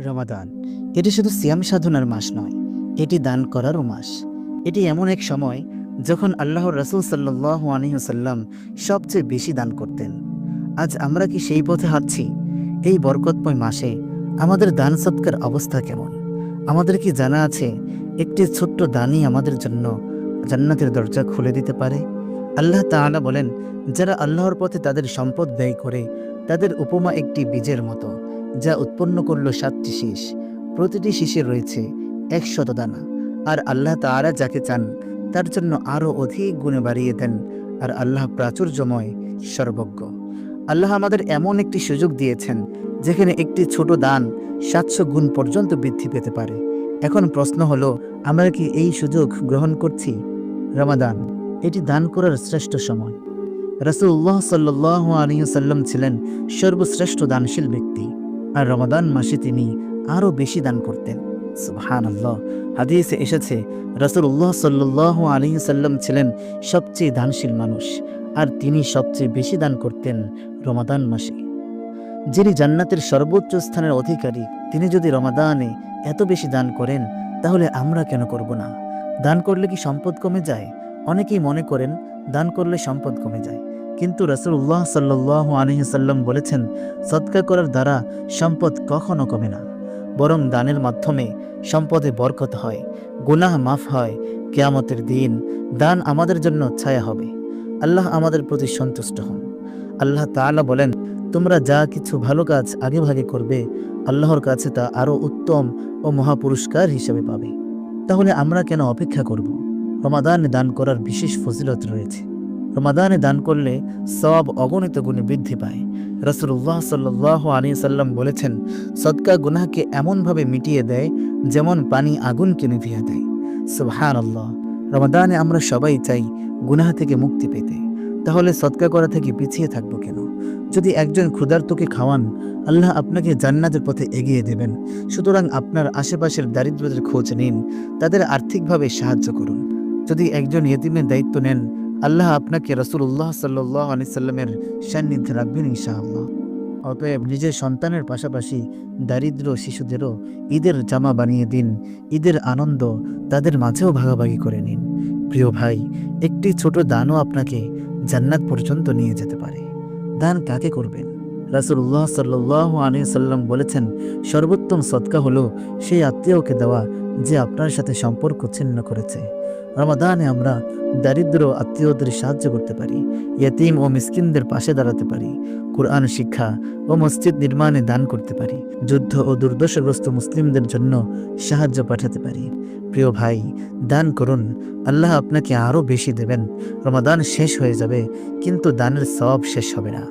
রমাদান এটি শুধু সিয়াম সাধনার মাস নয়, এটি দান করারও মাস। এটি এমন এক সময় যখন আল্লাহর রাসূল সাল্লাল্লাহু আলাইহি ওয়াসাল্লাম সবচেয়ে বেশি দান করতেন। আজ আমরা কি সেই পথে হাঁটছি? এই বরকতময় মাসে আমাদের দান সৎকার অবস্থা কেমন? আমাদের কি জানা আছে একটি ছোট্ট দানই আমাদের জন্য জান্নাতের দরজা খুলে দিতে পারে? আল্লাহ তাআলা বলেন, যারা আল্লাহর পথে তাদের সম্পদ ব্যয় করে তাদের উপমা একটি বীজের মতো, যা উৎপন্ন করল 7টি শীষ। প্রতিটি শীষে রয়েছে 100 দানা। আর আল্লাহ তাআলা যাকে চান তার জন্য আরও অধিক গুণে বাড়িয়ে দেন। আর আল্লাহ প্রাচুর্যময়, সর্বজ্ঞ। আল্লাহ আমাদের এমন একটি সুযোগ দিয়েছেন যেখানে একটি ছোট দান 700 গুণ পর্যন্ত বৃদ্ধি পেতে পারে। এখন প্রশ্ন হলো, আমরা কি এই সুযোগ গ্রহণ করছি? রমাদান এটি দান করার শ্রেষ্ঠ সময়। রাসূলুল্লাহ সাল্লাল্লাহু আলাইহি ওয়াসাল্লাম ছিলেন সর্বশ্রেষ্ঠ দানশীল ব্যক্তি, আর রমাদান মাসে তিনি আরও বেশি দান করতেন। সুবহানাল্লাহ, হাদিসে এসেছে রাসূলুল্লাহ সাল্লাল্লাহু আলাইহি ওয়াসাল্লাম ছিলেন সবচেয়ে দানশীল মানুষ, আর তিনি সবচেয়ে বেশি দান করতেন রমাদান মাসে। যিনি জান্নাতের সর্বোচ্চ স্থানের অধিকারী, তিনি যদি রমাদানে এত বেশি দান করেন, তাহলে আমরা কেন করব না? দান করলে কি সম্পদ কমে যায়? অনেকেই মনে করেন দান করলে সম্পদ কমে যায়, কিন্তু রাসূলুল্লাহ সাল্লাল্লাহু আলাইহি ওয়াসাল্লাম বলেছেন, সদকা করার দ্বারা সম্পদ কখনো কমে না, বরং দানের মাধ্যমে সম্পদে বরকত হয়, গুনাহ মাফ হয়। কিয়ামতের দিন দান আমাদের জন্য ছায়া হবে। আল্লাহ আমাদের প্রতি সন্তুষ্ট হন। আল্লাহ তাআলা বলেন, তোমরা যা কিছু ভালো কাজ আগে ভাগে করবে, আল্লাহর কাছে তা আরও উত্তম ও মহাপুরস্কার হিসেবে পাবে। তাহলে আমরা কেন অপেক্ষা করব? রমাদানে দান করার বিশেষ ফজিলত রয়েছে। রমাদানে দান করলে সওয়াব অগণিত গুণে বৃদ্ধি পায়। রাসূলুল্লাহ সাল্লাল্লাহু আলাইহি ওয়াসাল্লাম বলেছেন, সদকা গুনাহকে এমনভাবে মিটিয়ে দেয় যেমন পানি আগুনকে নিভিয়ে দেয়। সুবহানাল্লাহ, রমাদানে আমরা সবাই চাই গুনাহ থেকে মুক্তি পেতে। তাহলে সদকা করা থেকে পিছিয়ে থাকবো কেন? যদি একজন ক্ষুধার্তকে খাওয়ান, আল্লাহ আপনাকে জান্নাতের পথে এগিয়ে দেবেন। সুতরাং আপনার আশেপাশের দারিদ্রদের খোঁজ নিন, তাদের আর্থিকভাবে সাহায্য করুন। যদি একজন ইয়েতিমের দায়িত্ব নেন, আল্লাহ আপনাকে রাসূলুল্লাহ সাল্লাল্লাহু আলাইহি সাল্লামের সান্নিধ্যে রাখবেন ইনশাআল্লাহ। অতএব নিজের সন্তানের পাশাপাশি দারিদ্র শিশুদেরও ঈদের জামা বানিয়ে দিন। ঈদের আনন্দ তাদের মাঝেও ভাগাভাগি করে নিন। প্রিয় ভাই, একটি ছোট দানও আপনাকে জান্নাত পর্যন্ত নিয়ে যেতে পারে। দান কাকে করবেন? রাসূলুল্লাহ সাল্লাল্লাহু আলাইহি সাল্লাম বলেছেন, সর্বোত্তম সদকা হলো সেই আত্মীয়কে দেওয়া যে আপনার সাথে সম্পর্ক ছিন্ন করেছে। রমাদানে আমরা দারিদ্র আত্মীয়দের সাহায্য করতে পারি, ইয়েতিম ও মিসকিনদের পাশে দাঁড়াতে পারি, কুরআন শিক্ষা ও মসজিদ নির্মাণে দান করতে পারি, যুদ্ধ ও দুর্দশাগ্রস্ত মুসলিমদের জন্য সাহায্য পাঠাতে পারি। প্রিয় ভাই, দান করুন, আল্লাহ আপনাকে আরও বেশি দেবেন। রমাদান শেষ হয়ে যাবে, কিন্তু দানের সওয়াব শেষ হবে না।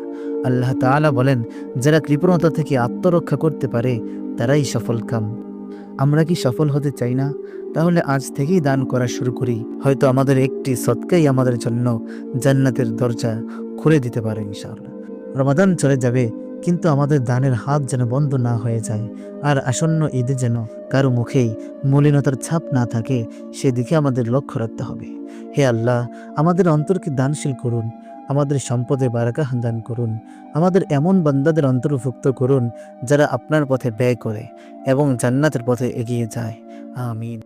আল্লাহ তাআলা বলেন, যারা কৃপণতা থেকে আত্মরক্ষা করতে পারে তারাই সফলকাম। আমরা কি সফল হতে চাই না? তাহলে আজ থেকেই দান করা শুরু করি। হয়তো আমাদের একটি সদকাই আমাদের জন্য জান্নাতের দরজা খুলে দিতে পারে ইনশাআল্লাহ। রমাদান চলে যাবে, কিন্তু আমাদের দানের হাত যেন বন্ধ না হয়ে যায়। আর আসন্ন ঈদে যেন কারো মুখেই মলিনতার ছাপ না থাকে, সেদিকে আমাদের লক্ষ্য রাখতে হবে। হে আল্লাহ, আমাদের অন্তরকে দানশীল করুন, আমাদের সম্পদে বারাকাহ দান করুন। আমাদের এমন বান্দাদের অন্তর্ভুক্ত করুন যারা আপনার পথে ব্যয় করে এবং জান্নাতের পথে এগিয়ে যায়। আমিন।